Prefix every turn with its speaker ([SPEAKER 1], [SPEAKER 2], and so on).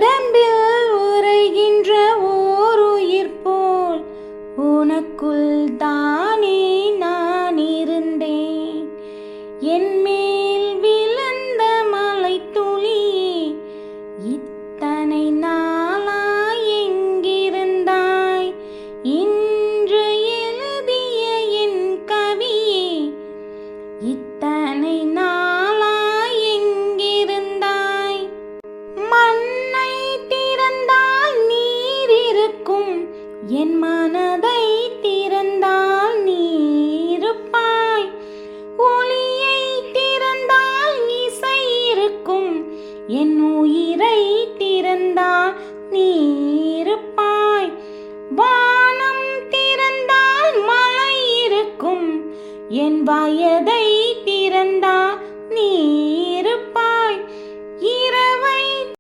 [SPEAKER 1] உடம்பில் உறைகின்ற ஓர் உயிர் போல் உனக்குள் தானே நான் இருந்தேன். என் மேல் விழுந்த மலை துளியே, இத்தனை நாளாய் எங்கிருந்தாய்? இன்று எழுதிய என் கவியே, இத்தனை நாளாய் எங்கிருந்தாய்? மண்ணை திறந்தால் நீர் இருக்கும், என் மனதை திறந்தால் நீ இருப்பாய். ஒளியை திறந்தால் இசை இருக்கும், என் உயிரை திறந்தால் நீ இருப்பாய். வானம் திறந்தால் மழை இருக்கும், என் வயதை